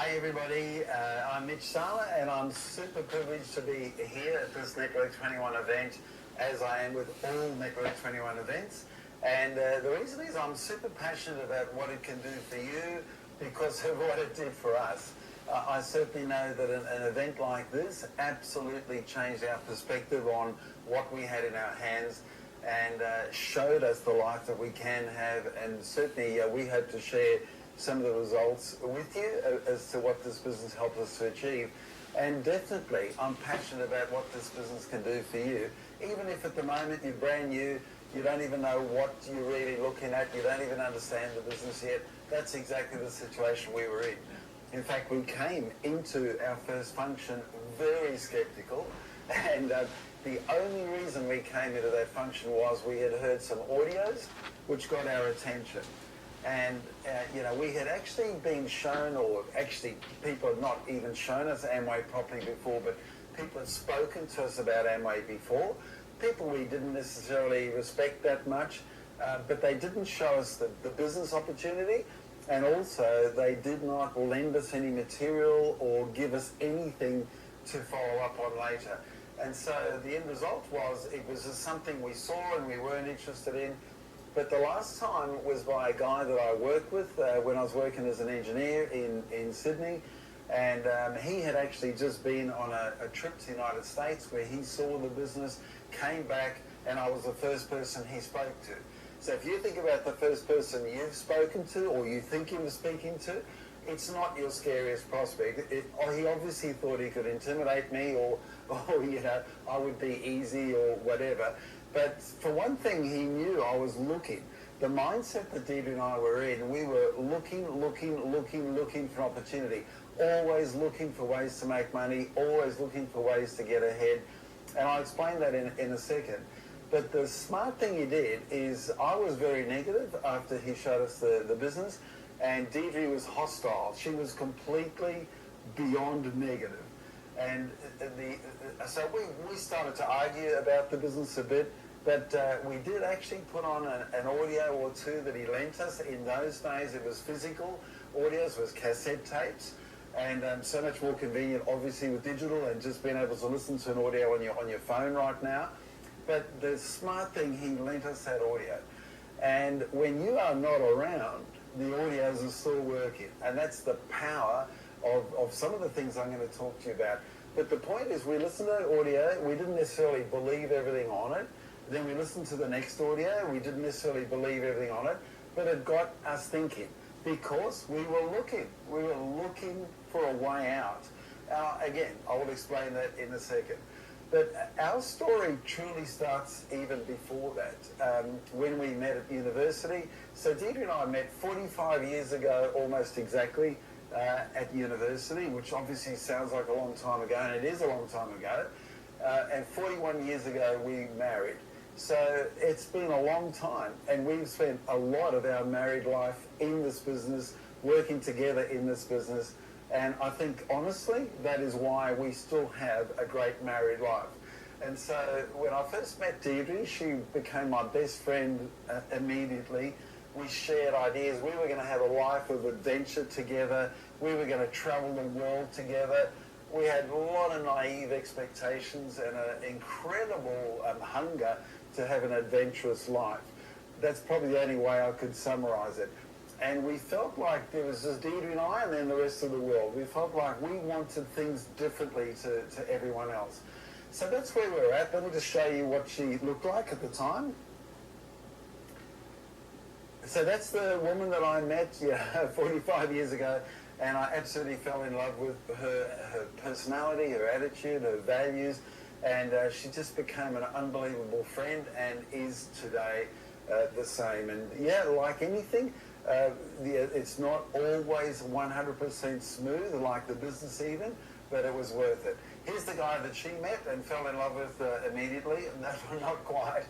Hi everybody, I'm Mitch Sala and I'm super privileged to be here at this Network 21 event, as I am with all Network 21 events. And the reason is I'm super passionate about what it can do for you because of what it did for us. I certainly know that an event like this absolutely changed our perspective on what we had in our hands and showed us the life that we can have, and certainly we hope to share some of the results with you as to what this business helped us to achieve. And definitely I'm passionate about what this business can do for you. Even if at the moment you're brand new, you don't even know what you're really looking at, you don't even understand the business yet, that's exactly the situation we were in. In fact, we came into our first function very skeptical, and the only reason we came into that function was we had heard some audios which got our attention. And, we had actually been shown, or actually people had not even shown us Amway properly before, but people had spoken to us about Amway before. People we didn't necessarily respect that much, but they didn't show us the business opportunity, and also they did not lend us any material or give us anything to follow up on later. And so the end result was it was just something we saw and we weren't interested in. But the last time was by a guy that I worked with when I was working as an engineer in Sydney. And he had actually just been on a trip to the United States where he saw the business, came back, and I was the first person he spoke to. So if you think about the first person you've spoken to or you think you were speaking to, it's not your scariest prospect. He obviously thought he could intimidate me or I would be easy or whatever. But for one thing, he knew I was looking. The mindset that Deidre and I were in, we were looking for opportunity, always looking for ways to make money, always looking for ways to get ahead. And I'll explain that in a second. But the smart thing he did is I was very negative after he showed us the business, and Deidre was hostile. She was completely beyond negative. And so we started to argue about the business a bit, but we did actually put on an audio or two that he lent us. In those days, it was physical audios, it was cassette tapes, and so much more convenient, obviously, with digital and just being able to listen to an audio on your phone right now. But the smart thing, he lent us that audio. And when you are not around, the audios are still working, and that's the power of some of the things I'm going to talk to you about. But the point is, we listened to that audio, we didn't necessarily believe everything on it. Then we listened to the next audio, we didn't necessarily believe everything on it, but it got us thinking because we were looking for a way out. Again, I will explain that in a second. But our story truly starts even before that, when we met at university. So Deidre and I met 45 years ago, almost exactly, at university, which obviously sounds like a long time ago, and it is a long time ago. And 41 years ago, we married. So it's been a long time, and we've spent a lot of our married life in this business, working together in this business. And I think, honestly, that is why we still have a great married life. And so when I first met Deidre, she became my best friend immediately. We shared ideas. We were going to have a life of adventure together. We were going to travel the world together. We had a lot of naive expectations and an incredible hunger to have an adventurous life. That's probably the only way I could summarize it. And we felt like there was just Deidre and I and then the rest of the world. We felt like we wanted things differently to everyone else. So that's where we're at. Let me just show you what she looked like at the time. So that's the woman that I met 45 years ago, and I absolutely fell in love with her personality, her attitude, her values, and she just became an unbelievable friend and is today the same. And like anything, it's not always 100% smooth, like the business even, but it was worth it. Here's the guy that she met and fell in love with immediately. No, not quite.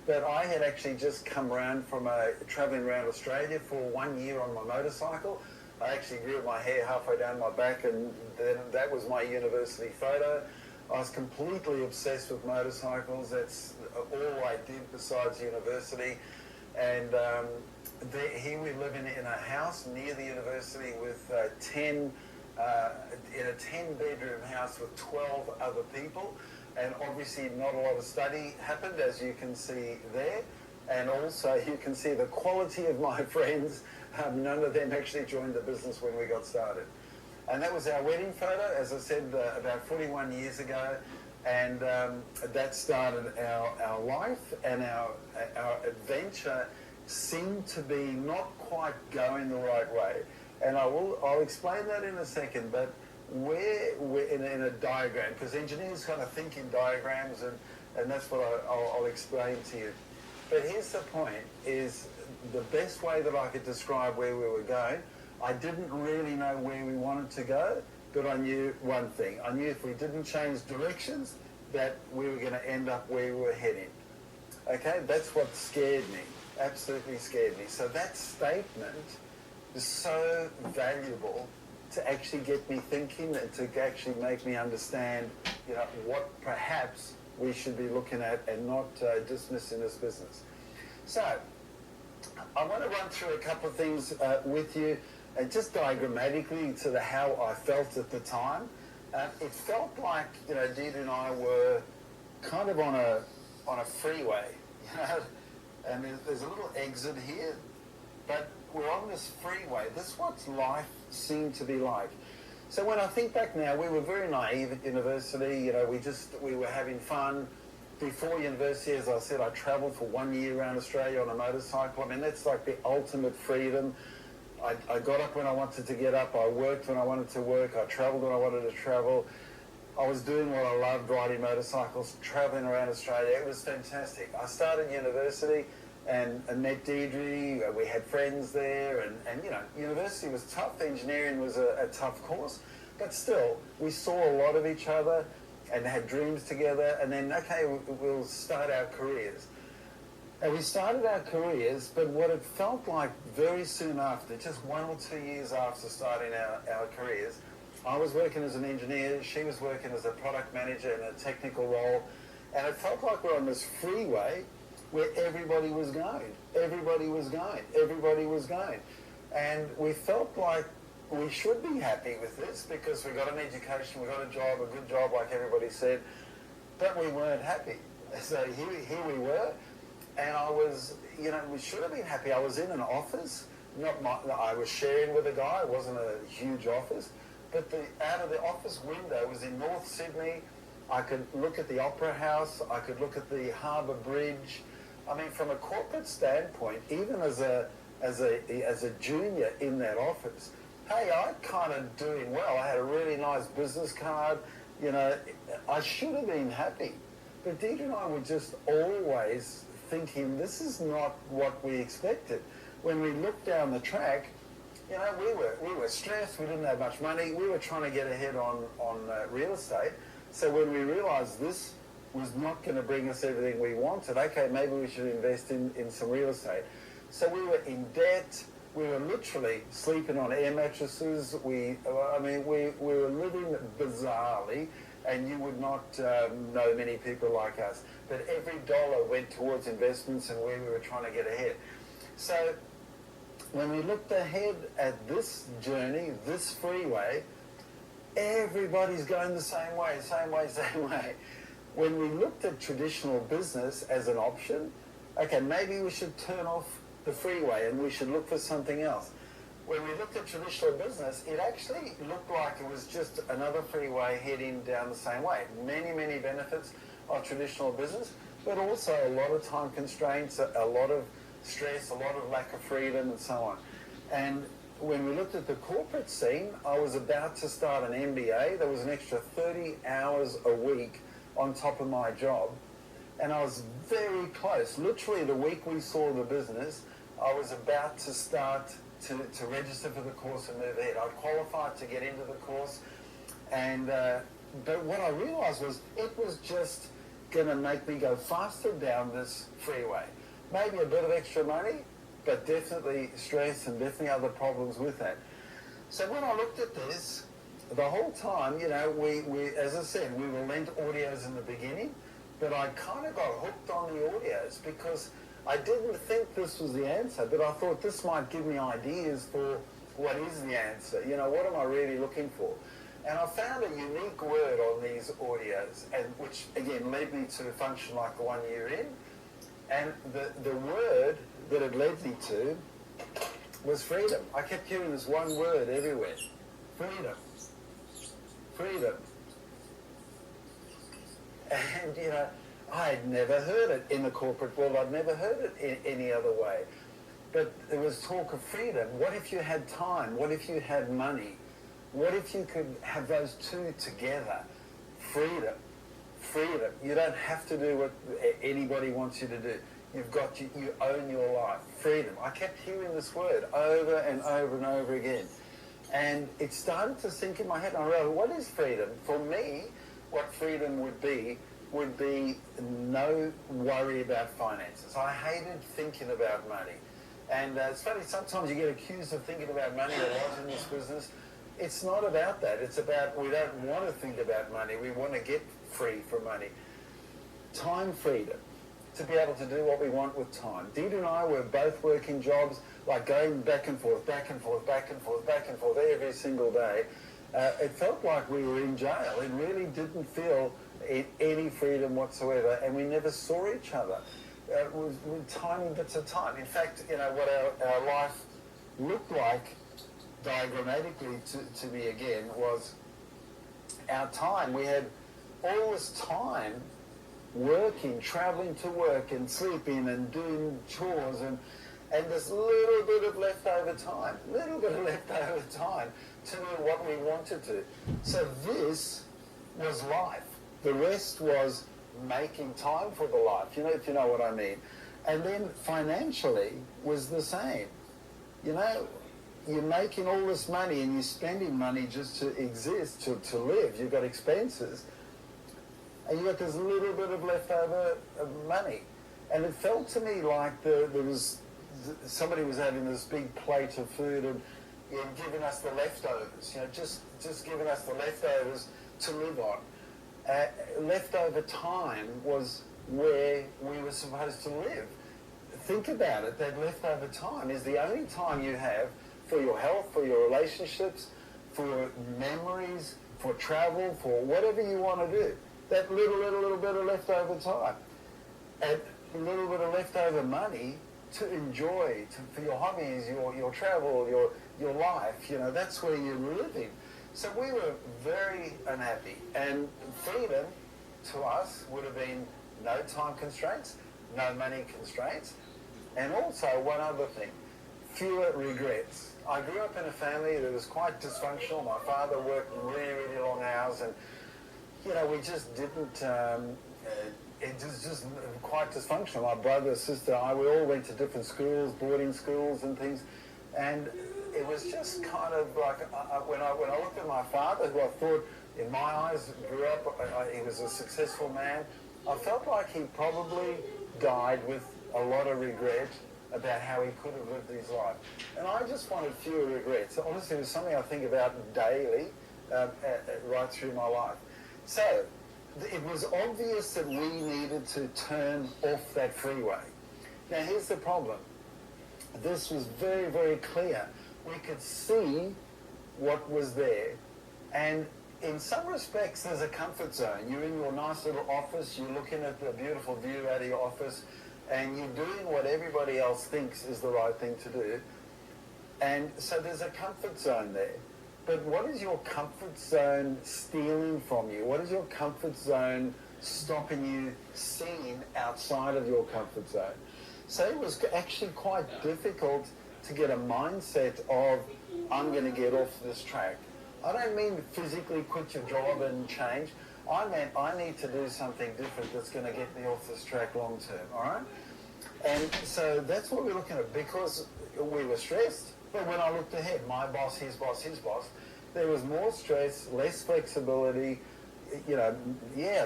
But I had actually just come around from travelling around Australia for 1 year on my motorcycle. I actually grew my hair halfway down my back, and then that was my university photo. I was completely obsessed with motorcycles. That's all I did besides university. And here we live in a house near the university with 10 in a 10-bedroom house with 12 other people, and obviously not a lot of study happened, as you can see there. And also you can see the quality of my friends. None of them actually joined the business when we got started. And that was our wedding photo, as I said, about 41 years ago. And that started our life, and our adventure seemed to be not quite going the right way. And I'll explain that in a second, but we're in a diagram, because engineers kind of think in diagrams, and that's what I'll explain to you. But here's the point, is the best way that I could describe where we were going. I didn't really know where we wanted to go, but I knew one thing. I knew if we didn't change directions, that we were going to end up where we were heading. Okay, that's what scared me, absolutely scared me. So that statement is so valuable to actually get me thinking and to actually make me understand, what perhaps we should be looking at and not dismissing this business. So I want to run through a couple of things with you, and just diagrammatically to the how I felt at the time. It felt like, Deirdre and I were kind of on a freeway, and there's a little exit here, but we're on this freeway. This is what life seemed to be like. So when I think back now, we were very naive at university. We were having fun. Before university, as I said, I travelled for 1 year around Australia on a motorcycle. I mean, that's like the ultimate freedom. I got up when I wanted to get up. I worked when I wanted to work. I travelled when I wanted to travel. I was doing what I loved, riding motorcycles, travelling around Australia. It was fantastic. I started university and met Deirdre. We had friends there, and university was tough. Engineering was a tough course, but still, we saw a lot of each other and had dreams together. And then, okay, we'll start our careers. And we started our careers, but what it felt like very soon after, just 1 or 2 years after starting our careers, I was working as an engineer, she was working as a product manager in a technical role, and it felt like we're on this freeway where everybody was going. Everybody was going. Everybody was going. And we felt like we should be happy with this because we got an education, we got a job, a good job, like everybody said, but we weren't happy. So here we were. And I was, we should have been happy. I was in an office. I was sharing with a guy. It wasn't a huge office. But out of the office window was in North Sydney. I could look at the Opera House. I could look at the Harbour Bridge. I mean, from a corporate standpoint, even as a junior in that office, hey, I'm kind of doing well. I had a really nice business card. I should have been happy. But Deirdre and I were just always thinking this is not what we expected. When we looked down the track, we were stressed. We didn't have much money. We were trying to get ahead on real estate. So when we realised this was not going to bring us everything we wanted, okay, maybe we should invest in some real estate. So we were in debt. We were literally sleeping on air mattresses. We were living bizarrely. And you would not know many people like us. But every dollar went towards investments and where we were trying to get ahead. So when we looked ahead at this journey, this freeway, everybody's going the same way. When we looked at traditional business as an option, okay, maybe we should turn off the freeway and we should look for something else. When we looked at traditional business, it actually looked like it was just another freeway heading down the same way. Many, many benefits of traditional business, but also a lot of time constraints, a lot of stress, a lot of lack of freedom, and so on. And when we looked at the corporate scene, I was about to start an MBA. There was an extra 30 hours a week on top of my job. And I was very close. Literally the week we saw the business, I was about to start to register for the course and move ahead. I qualified to get into the course, and but what I realised was it was just going to make me go faster down this freeway. Maybe a bit of extra money, but definitely stress and definitely other problems with that. So when I looked at this, the whole time, we as I said, we were lent audios in the beginning, but I kind of got hooked on the audios because I didn't think this was the answer, but I thought this might give me ideas for what is the answer? You know, what am I really looking for? And I found a unique word on these audios, and which again led me to function like the one you're in. And the word that it led me to was freedom. I kept hearing this one word everywhere. Freedom. Freedom. And, you know, I had never heard it in the corporate world. I'd never heard it in any other way. But there was talk of freedom. What if you had time? What if you had money? What if you could have those two together? Freedom. Freedom. You don't have to do what anybody wants you to do. You own your life. Freedom. I kept hearing this word over and over and over again. And it started to sink in my head. And I realized, what is freedom? For me, what freedom would be no worry about finances. I hated thinking about money. And it's funny, sometimes you get accused of thinking about money a lot in this business. It's not about that. It's about we don't want to think about money. We want to get free from money. Time freedom. To be able to do what we want with time. Dee and I were both working jobs, like going back and forth, back and forth, back and forth, back and forth every single day. It felt like we were in jail. It really didn't feel any freedom whatsoever, and we never saw each other. With tiny bits of time. In fact, you know, what our life looked like diagrammatically to me again was our time. We had all this time working, traveling to work and sleeping and doing chores and this little bit of leftover time to do what we wanted to. So this was life. The rest was making time for the life, if you know what I mean. And then financially was the same. You know, you're making all this money and you're spending money just to exist, to live. You've got expenses. And you've got this little bit of leftover money. And it felt to me like somebody was having this big plate of food and giving us the leftovers, just giving us the leftovers to live on. Leftover time was where we were supposed to live. Think about it, that leftover time is the only time you have for your health, for your relationships, for memories, for travel, for whatever you want to do. That little bit of leftover time. And a little bit of leftover money to enjoy, for your hobbies, your travel, your life, that's where you're living. So we were very unhappy, and freedom to us would have been no time constraints, no money constraints, and also one other thing, fewer regrets. I grew up in a family that was quite dysfunctional. My father worked really, really long hours, and we just didn't, it was just quite dysfunctional. My brother, sister, we all went to different schools, boarding schools and things, and it was just kind of like, when I looked at my father, who I thought, in my eyes, grew up, he was a successful man, I felt like he probably died with a lot of regret about how he could have lived his life. And I just wanted fewer regrets. Honestly, it was something I think about daily, right through my life. So, it was obvious that we needed to turn off that freeway. Now, here's the problem. This was very, very clear. We could see what was there, and in some respects there's a comfort zone. You're in your nice little office, you're looking at the beautiful view out of your office, and you're doing what everybody else thinks is the right thing to do, and so there's a comfort zone there. But what is your comfort zone stealing from you? What is your comfort zone stopping you seeing outside of your comfort zone? So it was actually quite difficult to get a mindset of, I'm going to get off this track. I don't mean physically quit your job and change. I meant I need to do something different that's going to get me off this track long term, all right? And so that's what we're looking at, because we were stressed. But when I looked ahead, my boss, his boss, his boss, there was more stress, less flexibility, a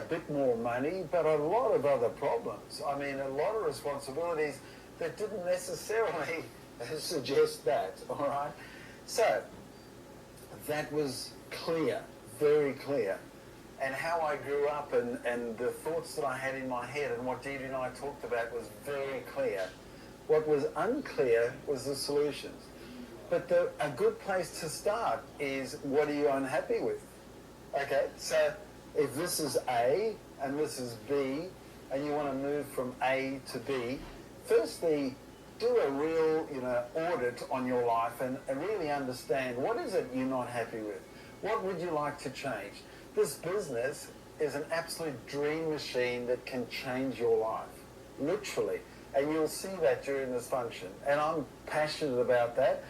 bit more money, but a lot of other problems. I mean, a lot of responsibilities that didn't necessarily suggest that, all right? So, that was clear, very clear. And how I grew up and the thoughts that I had in my head and what Dee and I talked about was very clear. What was unclear was the solutions. But a good place to start is, what are you unhappy with? Okay, so if this is A and this is B, and you want to move from A to B, firstly, do a real, audit on your life and really understand, what is it you're not happy with? What would you like to change? This business is an absolute dream machine that can change your life, literally. And you'll see that during this function. And I'm passionate about that.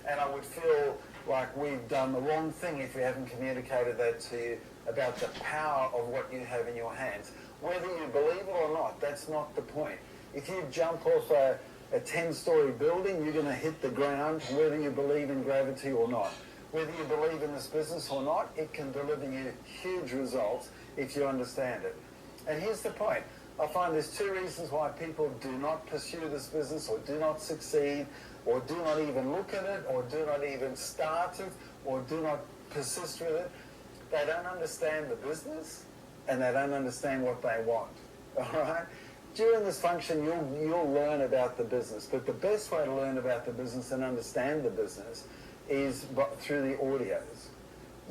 And I would feel like we've done the wrong thing if we haven't communicated that to you, about the power of what you have in your hands. Whether you believe it or not, that's not the point. If you jump off a 10-story building, you're going to hit the ground, whether you believe in gravity or not. Whether you believe in this business or not, it can deliver you huge results if you understand it. And here's the point. I find there's two reasons why people do not pursue this business, or do not succeed, or do not even look at it, or do not even start it, or do not persist with it. They don't understand the business, and they don't understand what they want. All right? During this function, you'll learn about the business, but the best way to learn about the business and understand the business is through the audios.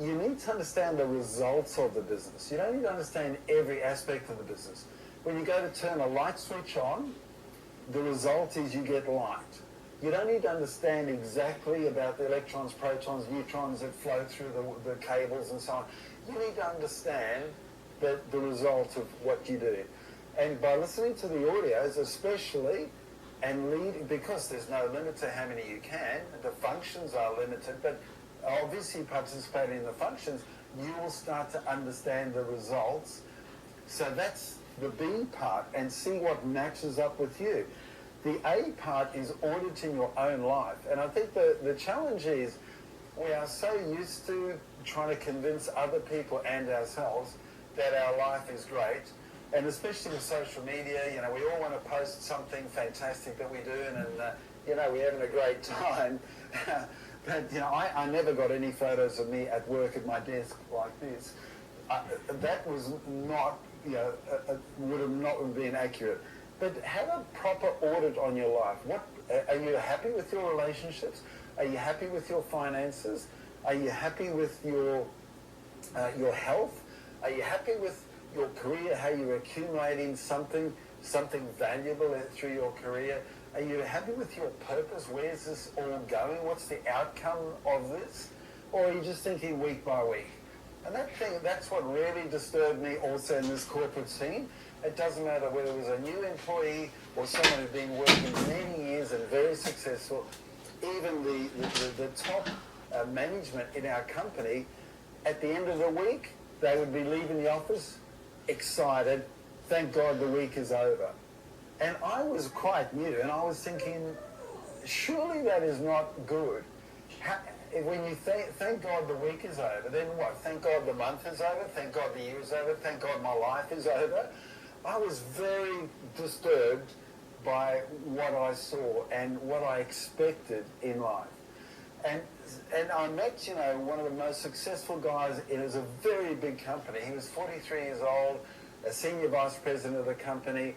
You need to understand the results of the business. You don't need to understand every aspect of the business. When you go to turn a light switch on, the result is you get light. You don't need to understand exactly about the electrons, protons, neutrons that flow through the cables and so on. You need to understand the result of what you do. And by listening to the audios especially, and leading, because there's no limit to how many you can, the functions are limited, but obviously participating in the functions, you will start to understand the results. So that's the B part, and see what matches up with you. The A part is auditing your own life. And I think the challenge is, we are so used to trying to convince other people and ourselves that our life is great. And especially with social media, we all want to post something fantastic that we do, and we're having a great time. But, I never got any photos of me at work at my desk like this. That was not, would have not been accurate. But have a proper audit on your life. Are you happy with your relationships? Are you happy with your finances? Are you happy with your health? Are you happy with your career, how you're accumulating something valuable through your career? Are you happy with your purpose? Where's this all going? What's the outcome of this? Or are you just thinking week by week? And that's what really disturbed me also in this corporate scene. It doesn't matter whether it was a new employee or someone who'd been working many years and very successful. Even the top management in our company, at the end of the week, they would be leaving the office excited, thank God the week is over. And I was quite new, and I was thinking, surely that is not good. When you thank God the week is over, then what? Thank God the month is over, thank God the year is over, thank God my life is over. I was very disturbed by what I saw and what I expected in life. And I met, one of the most successful guys. It was a very big company. He was 43 years old, a senior vice president of the company,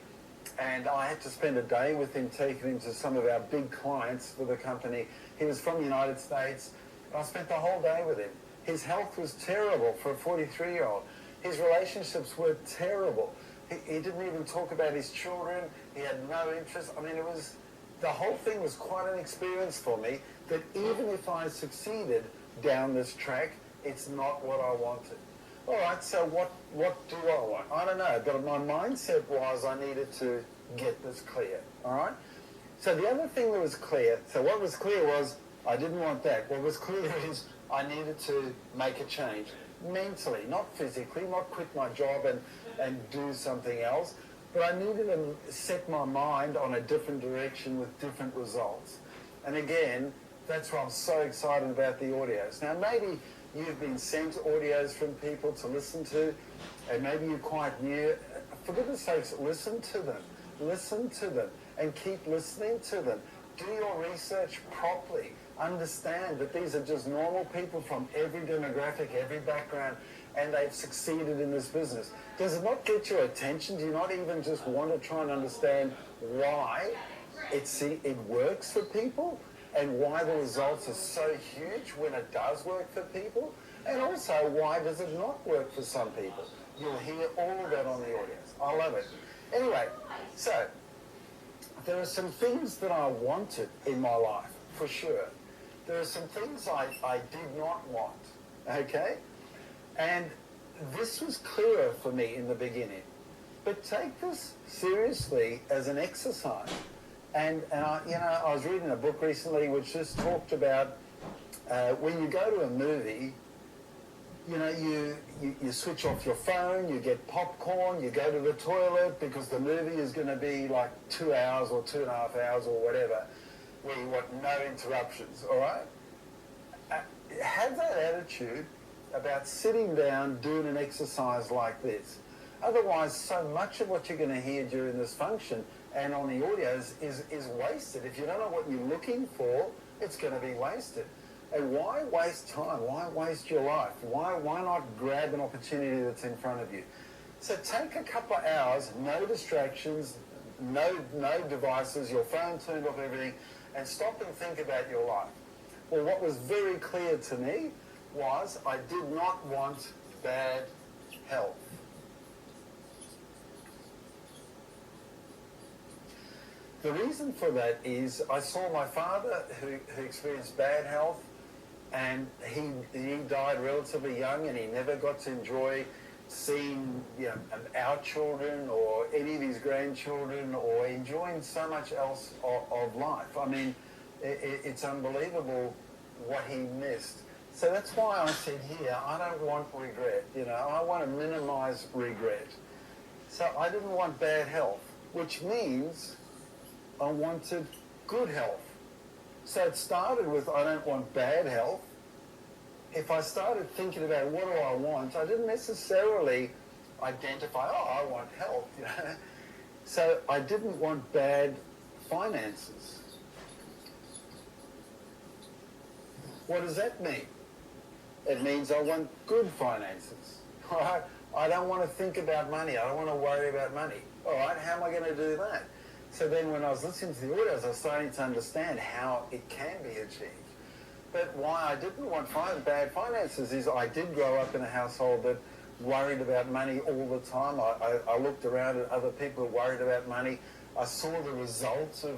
and I had to spend a day with him, taking him to some of our big clients for the company. He was from the United States, and I spent the whole day with him. His health was terrible for a 43-year-old. His relationships were terrible. He didn't even talk about his children. He had no interest. I mean, the whole thing was quite an experience for me, that even if I succeeded down this track, it's not what I wanted. All right, so what do I want? I don't know, but my mindset was I needed to get this clear, all right? So the other thing that was clear, so what was clear was I didn't want that. What was clear is I needed to make a change mentally, not physically, not quit my job and do something else, but I needed to set my mind on a different direction with different results. And again, that's why I'm so excited about the audios. Now, maybe you've been sent audios from people to listen to, and maybe you're quite new. For goodness sakes, listen to them. Listen to them, and keep listening to them. Do your research properly. Understand that these are just normal people from every demographic, every background, and they've succeeded in this business. Does it not get your attention? Do you not even just want to try and understand why it works for people? and why the results are so huge when it does work for people, and also why does it not work for some people. You'll hear all of that on the audience. I love it. Anyway, so there are some things that I wanted in my life, for sure. There are some things I did not want, okay? And this was clearer for me in the beginning. But take this seriously as an exercise. And I was reading a book recently which just talked about when you go to a movie, you switch off your phone, you get popcorn, you go to the toilet because the movie is going to be like 2 hours or 2.5 hours or whatever, where you want no interruptions, all right? Have that attitude about sitting down, doing an exercise like this. Otherwise, so much of what you're going to hear during this function and on the audios is wasted. If you don't know what you're looking for, it's going to be wasted. And why waste time? Why waste your life? Why not grab an opportunity that's in front of you? So take a couple of hours, no distractions, no devices, your phone turned off, everything, and stop and think about your life. Well, what was very clear to me was I did not want bad health. The reason for that is I saw my father who experienced bad health, and he died relatively young, and he never got to enjoy seeing our children or any of his grandchildren or enjoying so much else of life. I mean, it's unbelievable what he missed. So that's why I said here, I don't want regret. I want to minimize regret. So I didn't want bad health, which means I wanted good health. So it started with I don't want bad health. If I started thinking about what do I want, I didn't necessarily identify, I want health. So I didn't want bad finances. What does that mean? It means I want good finances. All right? I don't want to think about money. I don't want to worry about money. All right, how am I going to do that? So then when I was listening to the audios, I was starting to understand how it can be achieved. But why I didn't want bad finances is I did grow up in a household that worried about money all the time. I looked around at other people who worried about money. I saw the results of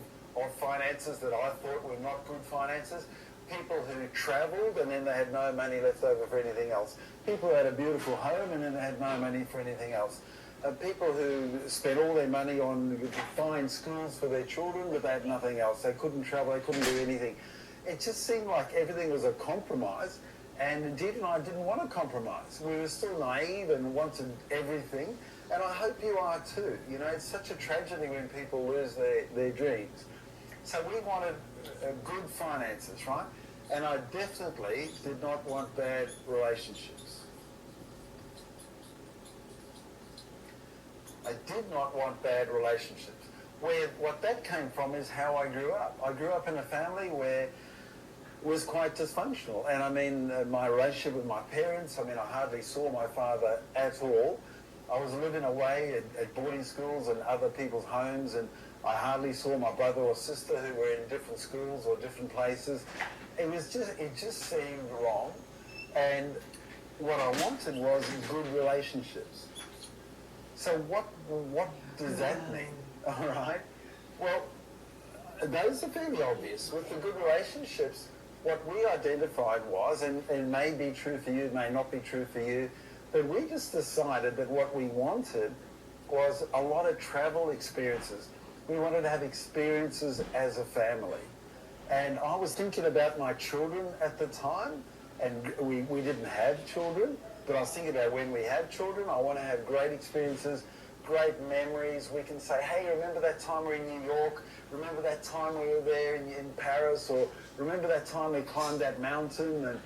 finances that I thought were not good finances. People who travelled and then they had no money left over for anything else. People who had a beautiful home and then they had no money for anything else. People who spent all their money on fine schools for their children, but they had nothing else. They couldn't travel, they couldn't do anything. It just seemed like everything was a compromise, and Dee and I didn't want to compromise. We were still naive and wanted everything, and I hope you are too. It's such a tragedy when people lose their dreams. So we wanted good finances, right? And I definitely did not want bad relationships. I did not want bad relationships. What that came from is how I grew up. I grew up in a family where it was quite dysfunctional. And I mean, my relationship with my parents, I hardly saw my father at all. I was living away at boarding schools and other people's homes, and I hardly saw my brother or sister who were in different schools or different places. It just seemed wrong. And what I wanted was good relationships. So what does that mean? All right. Well, those are fairly obvious. With the good relationships, what we identified was, and it may be true for you, it may not be true for you, but we just decided that what we wanted was a lot of travel experiences. We wanted to have experiences as a family. And I was thinking about my children at the time, and we didn't have children, but I was thinking about when we have children, I want to have great experiences, great memories. We can say, hey, remember that time we were in New York? Remember that time we were there in Paris? Or remember that time we climbed that mountain? And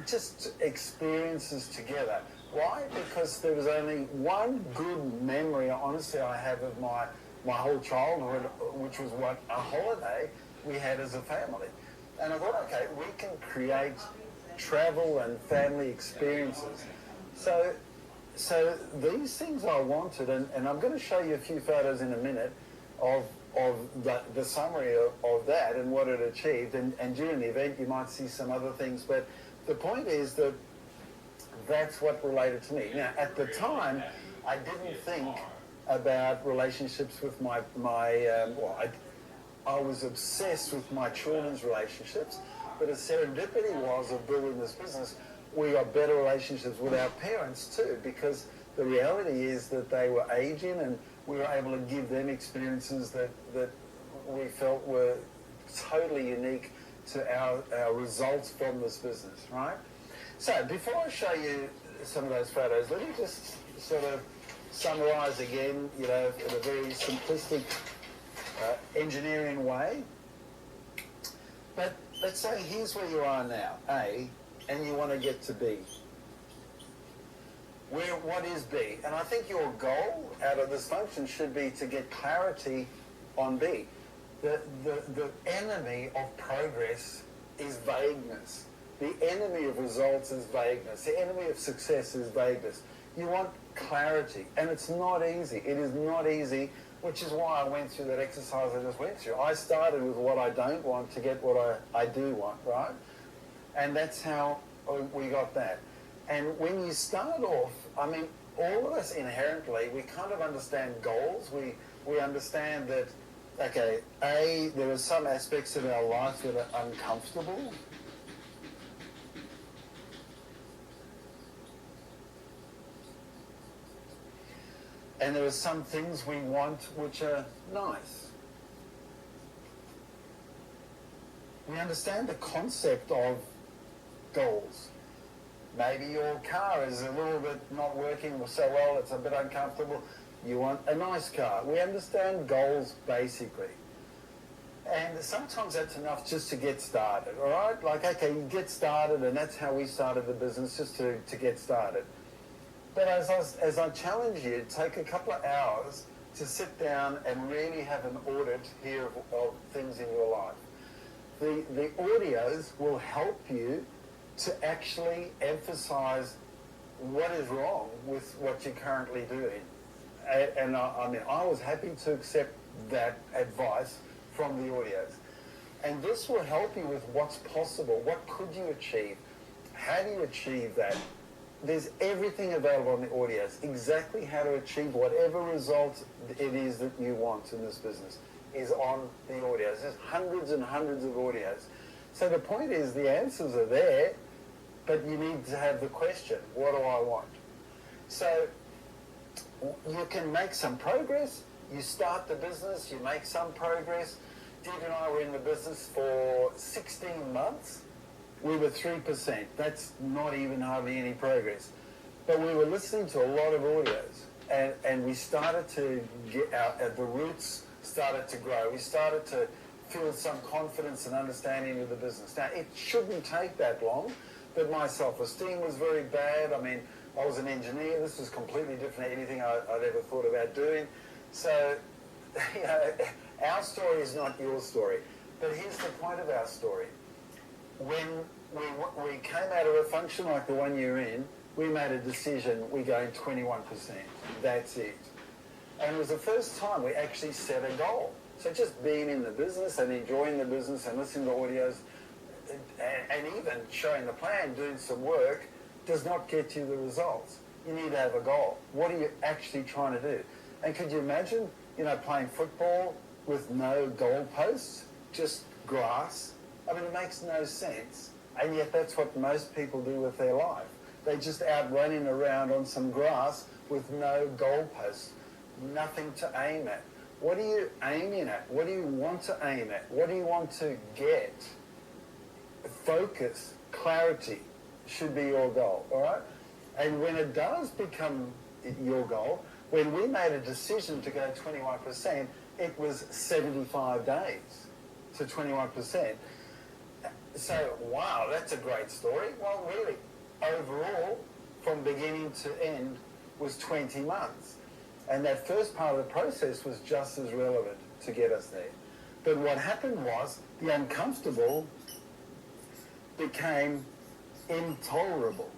just experiences together. Why? Because there was only one good memory, honestly, I have of my whole childhood, which was a holiday we had as a family. And I thought, okay, we can create travel and family experiences. So these things I wanted, and I'm going to show you a few photos in a minute of of the summary of that and what it achieved. And during the event, you might see some other things. But the point is that that's what related to me. Now, at the time, I didn't think about relationships with I was obsessed with my children's relationships, but a serendipity was of building this business. We got better relationships with our parents too, because the reality is that they were aging and we were able to give them experiences that we felt were totally unique to our results from this business, right? So before I show you some of those photos, let me just sort of summarize again, in a very simplistic engineering way. But let's say here's where you are now, A, and you want to get to B. What is B? And I think your goal out of this function should be to get clarity on B. The enemy of progress is vagueness. The enemy of results is vagueness. The enemy of success is vagueness. You want clarity, and it's not easy. It is not easy, which is why I went through that exercise I just went through. I started with what I don't want to get what I do want, right? And that's how we got that. And when you start off, I mean, all of us inherently, we kind of understand goals. We understand that, okay, A, there are some aspects of our life that are uncomfortable. And there are some things we want which are nice. We understand the concept of goals. Maybe your car is a little bit not working so well, it's a bit uncomfortable. You want a nice car. We understand goals basically. And sometimes that's enough just to get started, all right? Like, okay, you get started, and that's how we started the business, just to get started. But as I challenge you, take a couple of hours to sit down and really have an audit here of things in your life. The audios will help you to actually emphasize what is wrong with what you're currently doing. And I was happy to accept that advice from the audios. And this will help you with what's possible. What could you achieve? How do you achieve that? There's everything available on the audios, exactly how to achieve whatever result it is that you want in this business is on the audios. There's hundreds and hundreds of audios. So the point is the answers are there, but you need to have the question, what do I want? So you can make some progress. You start the business, you make some progress. Dave and I were in the business for 16 months. We were 3%. That's not even hardly any progress. But we were listening to a lot of audios, and we started to get the roots started to grow. We started to feel some confidence and understanding of the business. Now, it shouldn't take that long, but my self-esteem was very bad. I mean, I was an engineer. This was completely different to anything I'd ever thought about doing. So, our story is not your story. But here's the point of our story. When we came out of a function like the one you're in, we made a decision, we're going 21%. That's it. And it was the first time we actually set a goal. So just being in the business and enjoying the business and listening to audios and even showing the plan, doing some work, does not get you the results. You need to have a goal. What are you actually trying to do? And could you imagine, playing football with no goalposts, just grass? I mean, it makes no sense. And yet that's what most people do with their life. They're just out running around on some grass with no goalposts, nothing to aim at. What are you aiming at? What do you want to aim at? What do you want to get? Focus, clarity should be your goal, all right? And when it does become your goal, when we made a decision to go 21%, it was 75 days to 21%. So, wow, that's a great story. Well, really, overall, from beginning to end, was 20 months. And that first part of the process was just as relevant to get us there. But what happened was the uncomfortable became intolerable.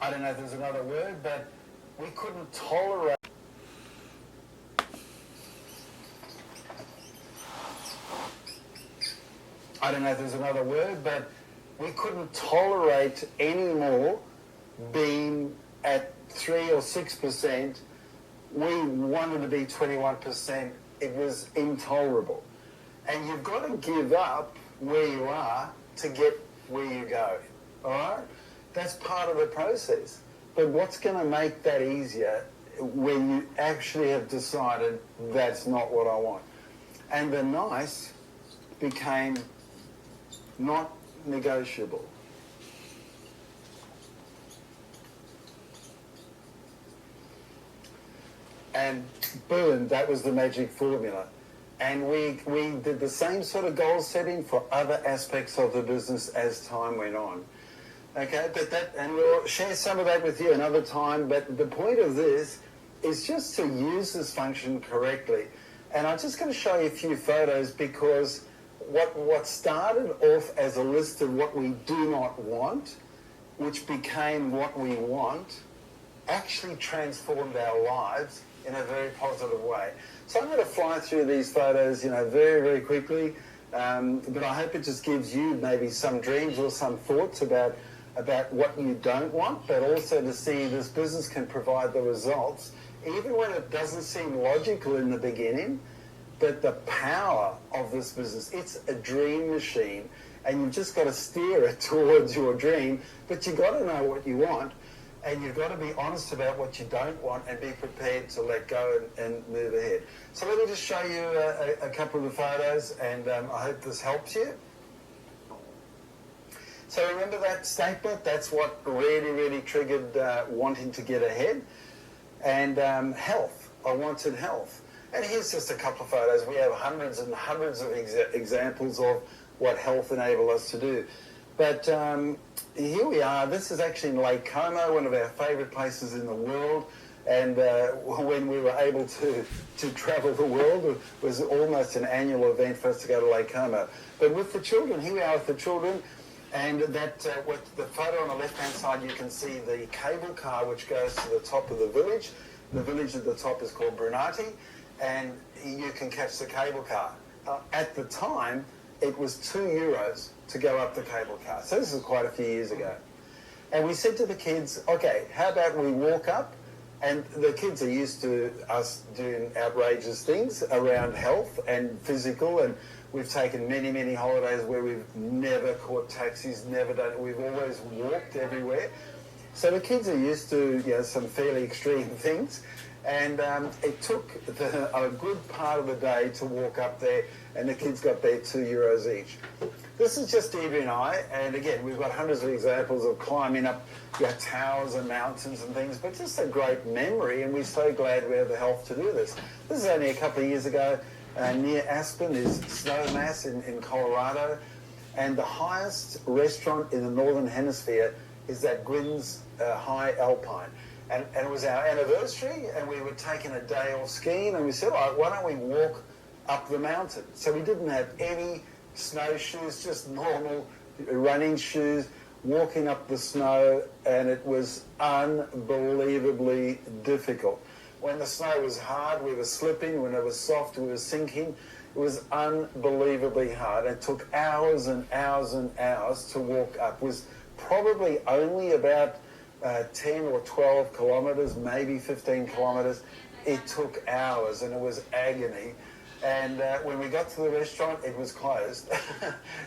I don't know if there's another word, but we couldn't tolerate. I don't know if there's another word, but we couldn't tolerate anymore being at 3 or 6%. We wanted to be 21%. It was intolerable. And you've got to give up where you are to get where you're going. All right? That's part of the process. But what's going to make that easier when you actually have decided that's not what I want? And the nice became not negotiable. And boom, that was the magic formula. And we did the same sort of goal setting for other aspects of the business as time went on. Okay, and we'll share some of that with you another time, but the point of this is just to use this function correctly. And I'm just going to show you a few photos because what started off as a list of what we do not want, which became what we want, actually transformed our lives in a very positive way. So I'm going to fly through these photos, very, very quickly. But I hope it just gives you maybe some dreams or some thoughts about what you don't want, but also to see this business can provide the results, even when it doesn't seem logical in the beginning. But the power of this business, it's a dream machine, and you've just got to steer it towards your dream, but you've got to know what you want. And you've got to be honest about what you don't want and be prepared to let go and move ahead. So let me just show you a couple of the photos, and I hope this helps you. So remember that statement? That's what really, really triggered wanting to get ahead. And health. I wanted health. And here's just a couple of photos. We have hundreds and hundreds of examples of what health enabled us to do. But here we are. This is actually in Lake Como, one of our favourite places in the world. And when we were able to travel the world, it was almost an annual event for us to go to Lake Como. But with the children, here we are with the children. And that with the photo on the left-hand side, you can see the cable car which goes to the top of the village. The village at the top is called Brunati, and you can catch the cable car. At the time, it was €2 to go up the cable car. So this is quite a few years ago. And we said to the kids, okay, how about we walk up? And the kids are used to us doing outrageous things around health and physical, and we've taken many, many holidays where we've never caught taxis, never done it. We've always walked everywhere. So the kids are used to some fairly extreme things. And it took a good part of the day to walk up there, and the kids got their €2 each. This is just Evie and I, and again, we've got hundreds of examples of climbing up towers and mountains and things, but just a great memory, and we're so glad we have the health to do this. This is only a couple of years ago. Near Aspen is Snowmass in Colorado, and the highest restaurant in the Northern Hemisphere is at Gwynn's High Alpine. And it was our anniversary, and we were taking a day off skiing, and we said, all right, why don't we walk up the mountain? So we didn't have any snowshoes, just normal running shoes, walking up the snow, and it was unbelievably difficult. When the snow was hard, we were slipping. When it was soft, we were sinking. It was unbelievably hard. It took hours and hours and hours to walk up. It was probably only about 10 or 12 kilometres, maybe 15 kilometres. It took hours, and it was agony. And when we got to the restaurant, it was closed.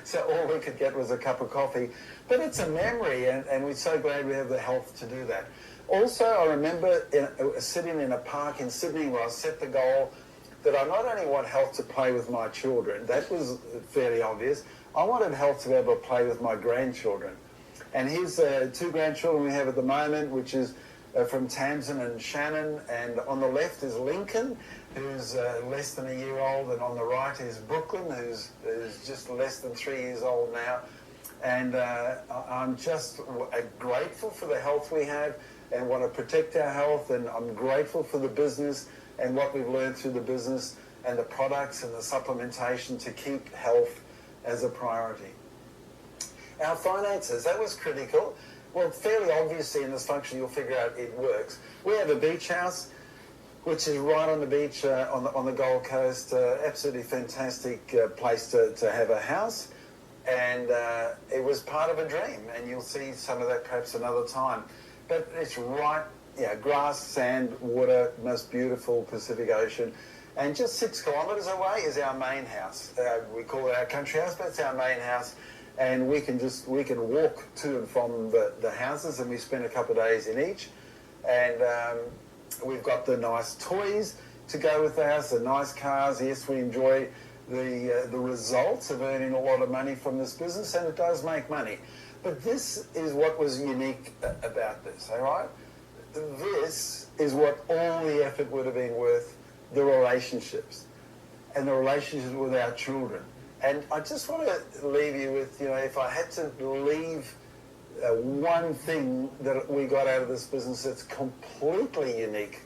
So all we could get was a cup of coffee. But it's a memory, and we're so glad we have the health to do that. Also, I remember sitting in a park in Sydney where I set the goal that I not only want health to play with my children, that was fairly obvious, I wanted health to be able to play with my grandchildren. And here's 2 grandchildren we have at the moment, which is from Tamsin and Shannon, and on the left is Lincoln, who's less than a year old, and on the right is Brooklyn, who's just less than 3 years old now. And I'm just grateful for the health we have and want to protect our health, and I'm grateful for the business and what we've learned through the business and the products and the supplementation to keep health as a priority. Our finances, that was critical. Well, fairly obviously in this function, you'll figure out it works. We have a beach house, which is right on the beach on the Gold Coast. Absolutely fantastic place to have a house. And it was part of a dream, and you'll see some of that perhaps another time. But it's right, grass, sand, water, most beautiful Pacific Ocean. And just 6 kilometres away is our main house. We call it our country house, but it's our main house. And we can walk to and from the houses, and we spend a couple of days in each. And we've got the nice toys to go with the house, the nice cars. Yes, we enjoy the results of earning a lot of money from this business, and it does make money. But this is what was unique about this, all right? This is what all the effort would have been worth, the relationships, and the relationships with our children. And I just want to leave you with, if I had to leave one thing that we got out of this business that's completely unique,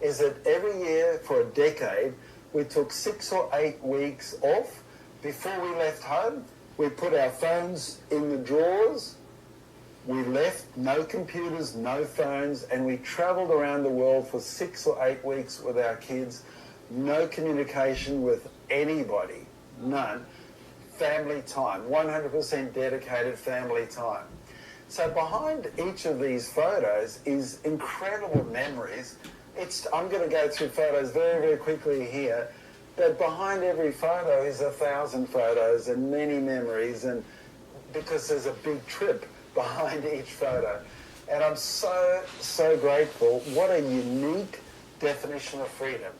is that every year for a decade, we took 6 or 8 weeks off. Before we left home, we put our phones in the drawers. We left, no computers, no phones, and we travelled around the world for 6 or 8 weeks with our kids. No communication with anybody, none. Family time, 100% dedicated family time. So behind each of these photos is incredible memories. I'm going to go through photos very, very quickly here, but behind every photo is 1,000 photos and many memories, and because there's a big trip behind each photo. And I'm so, so grateful. What a unique definition of freedom.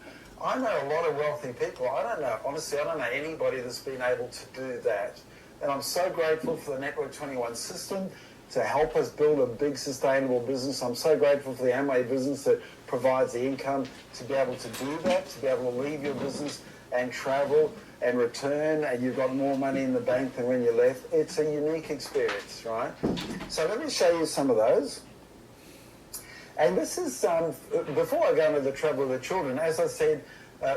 I know a lot of wealthy people. Honestly, I don't know anybody that's been able to do that. And I'm so grateful for the Network 21 system to help us build a big sustainable business. I'm so grateful for the Amway business that provides the income to be able to do that, to be able to leave your business and travel and return, and you've got more money in the bank than when you left. It's a unique experience, right? So let me show you some of those. And this is, before I go into the travel with the children, as I said,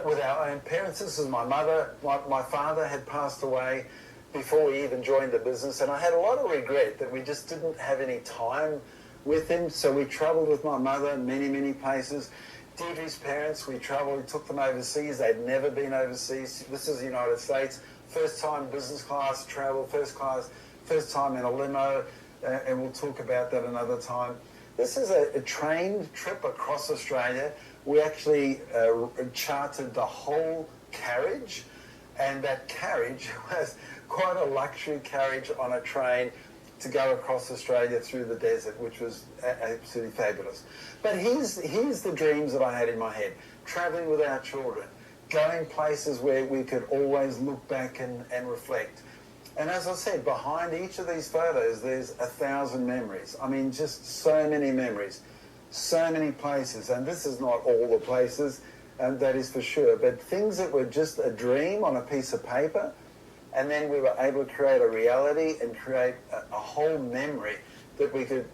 with our own parents, this is my mother. My father had passed away before we even joined the business, and I had a lot of regret that we just didn't have any time with him. So we travelled with my mother many, many places. Deirdre's parents, we took them overseas. They'd never been overseas. This is the United States. First time business class travel, first time in a limo, and we'll talk about that another time. This is a train trip across Australia. We actually chartered the whole carriage, and that carriage was quite a luxury carriage on a train to go across Australia through the desert, which was absolutely fabulous. But here's the dreams that I had in my head. Traveling with our children, going places where we could always look back and reflect. And as I said, behind each of these photos, there's 1,000 memories. I mean, just so many memories, so many places. And this is not all the places, and that is for sure. But things that were just a dream on a piece of paper, and then we were able to create a reality and create a whole memory that we could,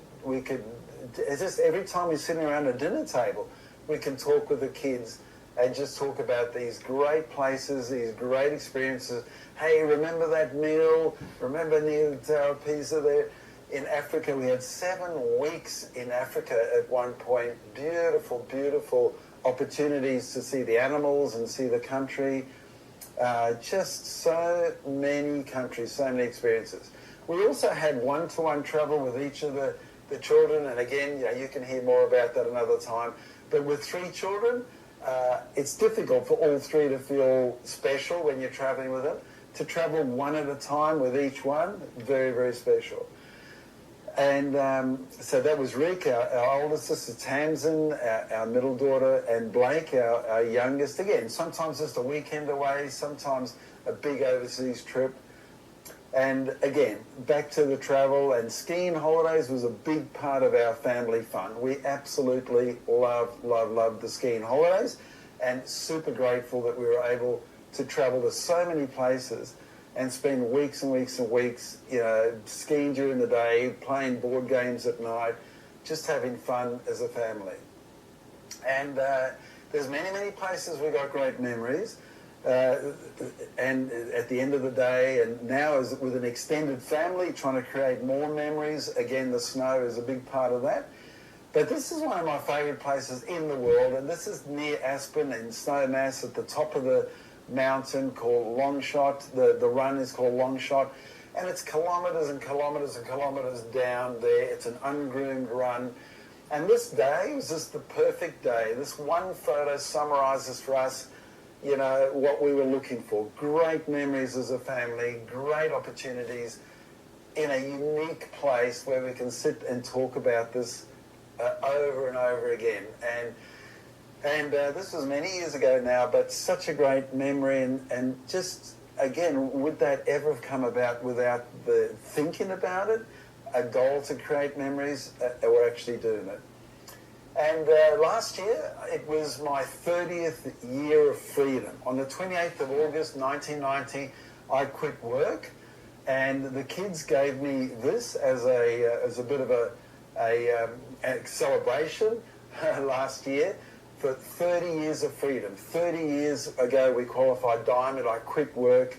it's just every time we're sitting around a dinner table, we can talk with the kids and just talk about these great places, these great experiences. Hey, remember that meal? Remember near Pisa there? In Africa, we had 7 weeks in Africa at one point. Beautiful, beautiful opportunities to see the animals and see the country. Just so many countries, so many experiences. We also had one-to-one travel with each of the children, and again, you can hear more about that another time. But with 3 children, it's difficult for all 3 to feel special when you're traveling with them. To travel one at a time with each one, very, very special. And so that was Rick, our oldest sister, Tamsin, our middle daughter, and Blake, our youngest. Again, sometimes just a weekend away, sometimes a big overseas trip. And again, back to the travel, and skiing holidays was a big part of our family fun. We absolutely loved the skiing holidays, and super grateful that we were able to travel to so many places and spend weeks and weeks and weeks, skiing during the day, playing board games at night, just having fun as a family. And there's many, many places we got great memories. and at the end of the day, and now as with an extended family, trying to create more memories. Again, the snow is a big part of that. But this is one of my favourite places in the world, and this is near Aspen in Snowmass at the top of the mountain called Longshot. The run is called Longshot, and it's kilometres and kilometres and kilometres down there. It's an ungroomed run. And this day was just the perfect day. This one photo summarises for us, you know, what we were looking for. Great memories as a family, great opportunities in a unique place where we can sit and talk about this over and over again. And this was many years ago now, but such a great memory. And just, again, would that ever have come about without the thinking about it? A goal to create memories, we're actually doing it. And last year, it was my 30th year of freedom. On the 28th of August, 1990, I quit work, and the kids gave me this as a bit of a celebration last year for 30 years of freedom. 30 years ago, we qualified Diamond. I quit work,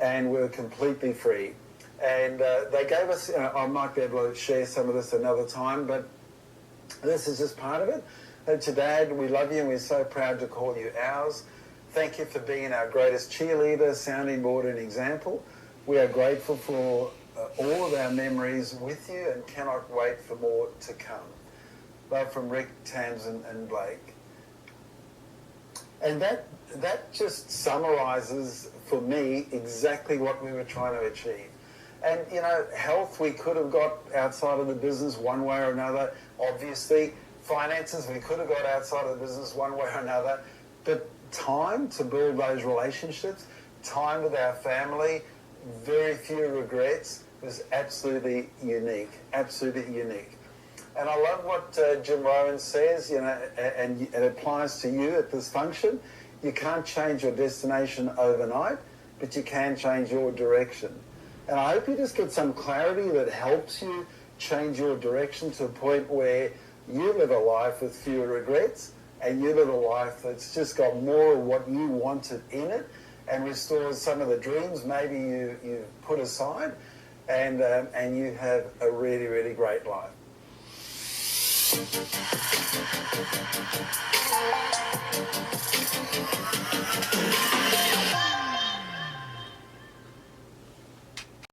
and we were completely free. And they gave us, I might be able to share some of this another time, but this is just part of it. To Dad, we love you and we're so proud to call you ours. Thank you for being our greatest cheerleader, sounding board and example. We are grateful for all of our memories with you and cannot wait for more to come. Love from Rick, Tamsin and Blake. And that just summarises for me exactly what we were trying to achieve. And, you know, health we could have got outside of the business one way or another. Obviously, finances we could have got outside of the business one way or another. But time to build those relationships, time with our family, very few regrets, was absolutely unique, absolutely unique. And I love what Jim Rohn says, you know, and it applies to you at this function. You can't change your destination overnight, but you can change your direction. And I hope you just get some clarity that helps you change your direction to a point where you live a life with fewer regrets and you live a life that's just got more of what you wanted in it and restores some of the dreams maybe you put aside, and you have a really, really great life.